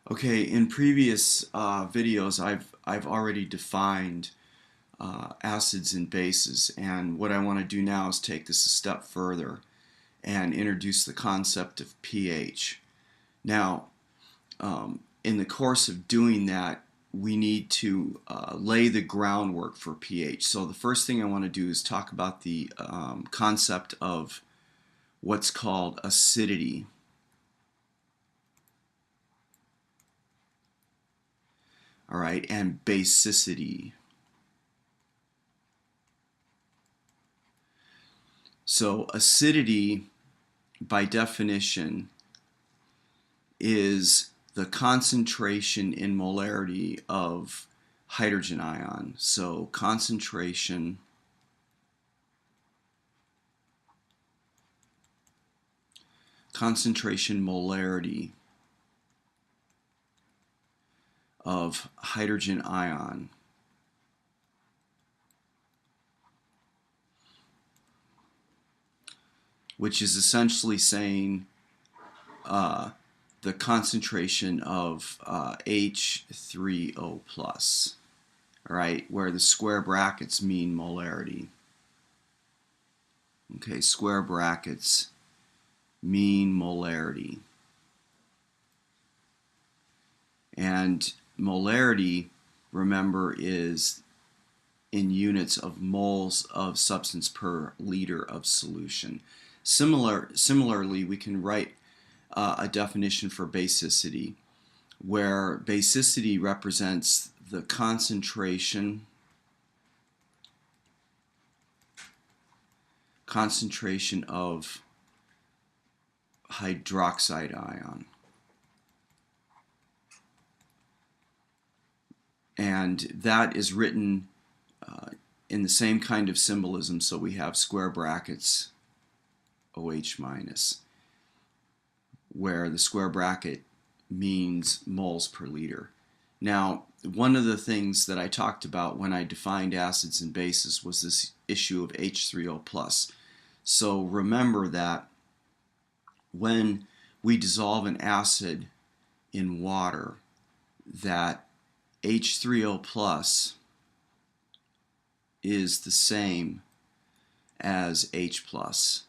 Okay, in previous videos, I've already defined acids and bases, and what I want to do now is take this a step further and introduce the concept of pH. Now, in the course of doing that, we need to lay the groundwork for pH. So the first thing I want to do is talk about the concept of what's called acidity. All right, and basicity. So acidity, by definition, is the concentration in molarity of hydrogen ion. So concentration molarity of hydrogen ion. Which is essentially saying the concentration of H3O plus, all right, where the square brackets mean molarity. Okay, square brackets mean molarity. And molarity, remember, is in units of moles of substance per liter of solution. Similarly, we can write a definition for basicity, where basicity represents the concentration of hydroxide ion. And that is written in the same kind of symbolism, so we have square brackets OH minus, where the square bracket means moles per liter. Now, one of the things that I talked about when I defined acids and bases was this issue of H3O plus. So remember that when we dissolve an acid in water, that H3O plus is the same as H plus,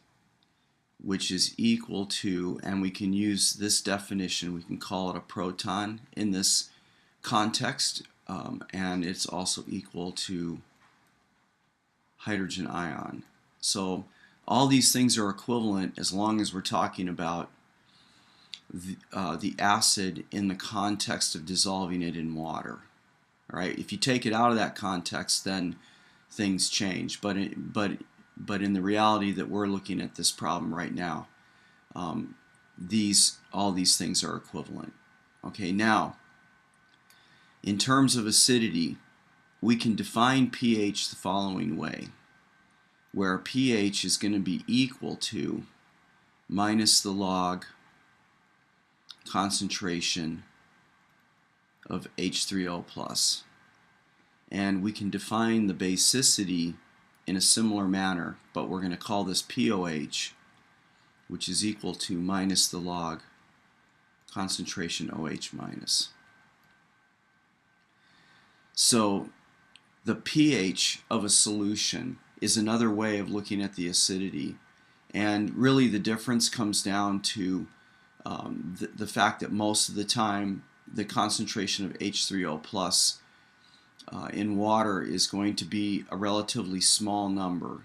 which is equal to, and we can use this definition, we can call it a proton in this context, and it's also equal to hydrogen ion. So all these things are equivalent as long as we're talking about the acid in the context of dissolving it in water. All right? If you take it out of that context, then things change. But in the reality that we're looking at this problem right now, all these things are equivalent. Okay, now in terms of acidity, we can define pH the following way, where pH is going to be equal to minus the log concentration of H3O plus. And we can define the basicity in a similar manner, but we're going to call this pOH, which is equal to minus the log concentration OH minus. So the pH of a solution is another way of looking at the acidity, and really the difference comes down to the fact that most of the time the concentration of H3O plus in water is going to be a relatively small number,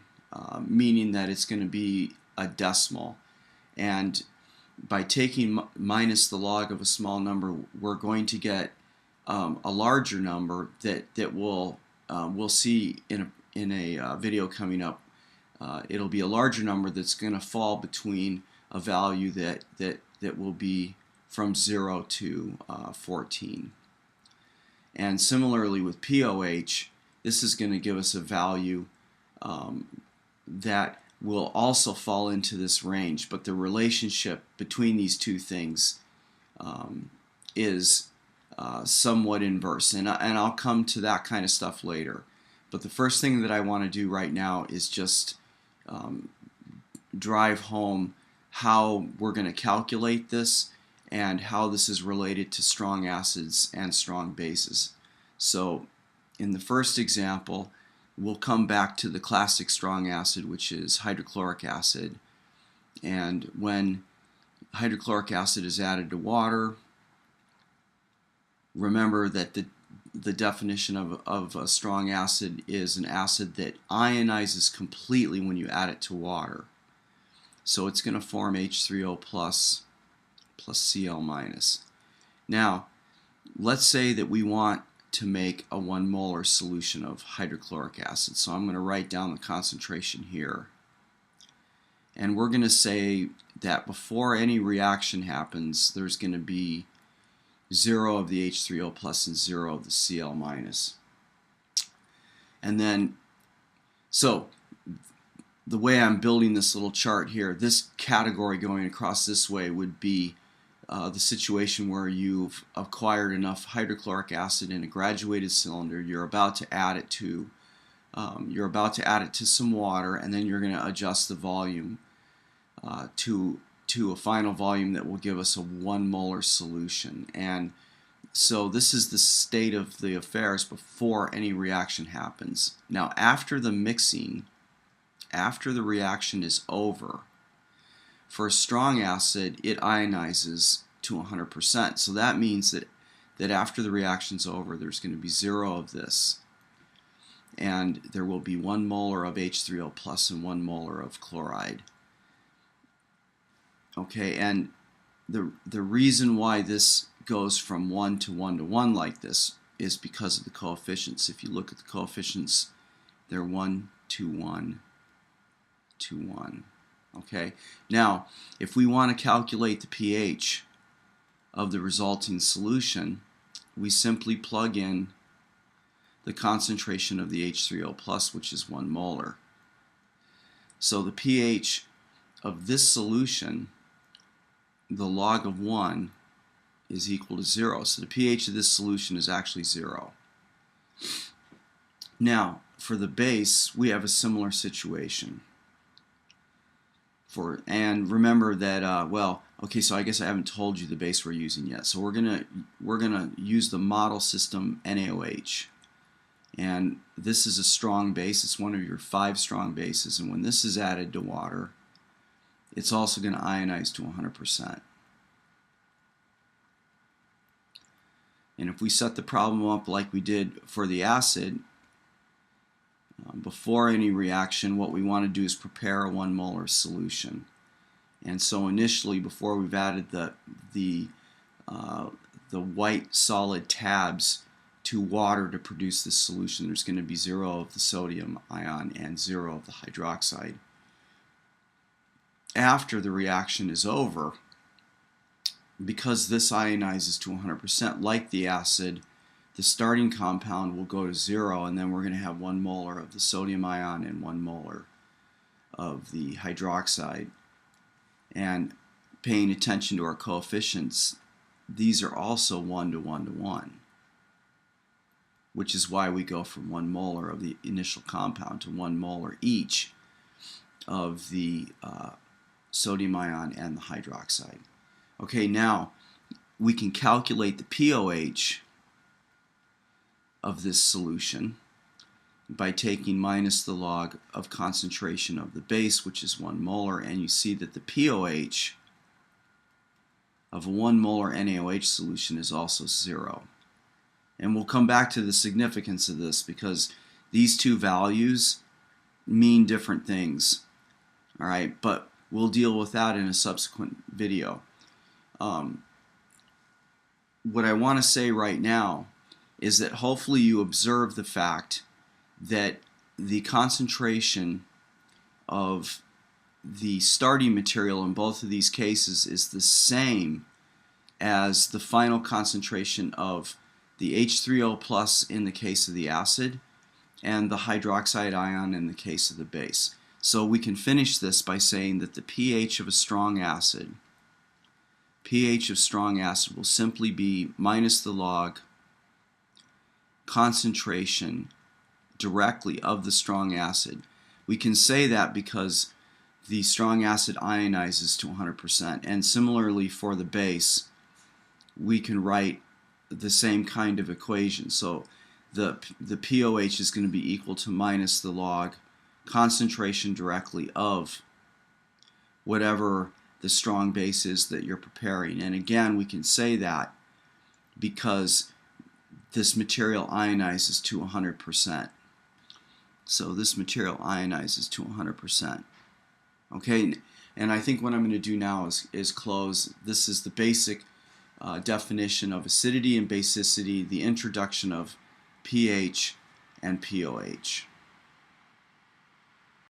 meaning that it's going to be a decimal. And by taking minus the log of a small number, we're going to get a larger number that we'll see in a video coming up. It'll be a larger number that's going to fall between a value that will be from 0 to 14. And similarly with pOH, this is going to give us a value that will also fall into this range, but the relationship between these two things is somewhat inverse, and I'll come to that kind of stuff later. But the first thing that I want to do right now is just drive home how we're going to calculate this and how this is related to strong acids and strong bases. So in the first example, we'll come back to the classic strong acid, which is hydrochloric acid. And when hydrochloric acid is added to water, remember that the definition of a strong acid is an acid that ionizes completely when you add it to water. So it's going to form H3O plus Cl minus. Now, let's say that we want to make a 1 molar solution of hydrochloric acid. So I'm going to write down the concentration here. And we're going to say that before any reaction happens, there's going to be 0 of the H3O plus and 0 of the Cl minus. And then, so the way I'm building this little chart here, this category going across this way would be the situation where you've acquired enough hydrochloric acid in a graduated cylinder. You're about to add it to some water, and then you're going to adjust the volume to a final volume that will give us a 1 molar solution. And so this is the state of the affairs before any reaction happens. Now, after the mixing, after the reaction is over, for a strong acid, it ionizes to 100%. So that means that after the reaction's over, there's going to be 0 of this. And there will be 1 molar of H3O plus and 1 molar of chloride. Okay, and the reason why this goes from 1 to 1 to 1 like this is because of the coefficients. If you look at the coefficients, they're 1 to 1 to 1. Okay, now if we want to calculate the pH of the resulting solution, we simply plug in the concentration of the H3O plus, which is 1 molar. So the pH of this solution, the log of 1, is equal to 0. So the pH of this solution is actually 0. Now, for the base, we have a similar situation. And remember that, well, okay, so I guess I haven't told you the base we're using yet. So we're gonna use the model system NaOH. And this is a strong base. It's one of your 5 strong bases. And when this is added to water, it's also going to ionize to 100%. And if we set the problem up like we did for the acid, before any reaction, what we want to do is prepare a 1 molar solution. And so initially, before we've added the white solid tabs to water to produce this solution, there's going to be 0 of the sodium ion and 0 of the hydroxide. After the reaction is over, because this ionizes to 100%, like the acid, the starting compound will go to 0, and then we're going to have 1 molar of the sodium ion and 1 molar of the hydroxide. And paying attention to our coefficients, these are also 1 to 1 to 1, which is why we go from 1 molar of the initial compound to 1 molar each of the sodium ion and the hydroxide. Okay, now we can calculate the pOH of this solution by taking minus the log of concentration of the base, which is 1 molar, and you see that the pOH of a 1 molar NaOH solution is also 0. And we'll come back to the significance of this because these two values mean different things. All right, but we'll deal with that in a subsequent video. What I want to say right now is that hopefully you observe the fact that the concentration of the starting material in both of these cases is the same as the final concentration of the H3O plus in the case of the acid and the hydroxide ion in the case of the base. So we can finish this by saying that the pH of a strong acid will simply be minus the log concentration directly of the strong acid. We can say that because the strong acid ionizes to 100%, and similarly for the base, we can write the same kind of equation. So the pOH is going to be equal to minus the log concentration directly of whatever the strong base is that you're preparing. And again, we can say that because this material ionizes to 100%. So this material ionizes to 100%. Okay, and I think what I'm going to do now is close. This is the basic definition of acidity and basicity, the introduction of pH and pOH.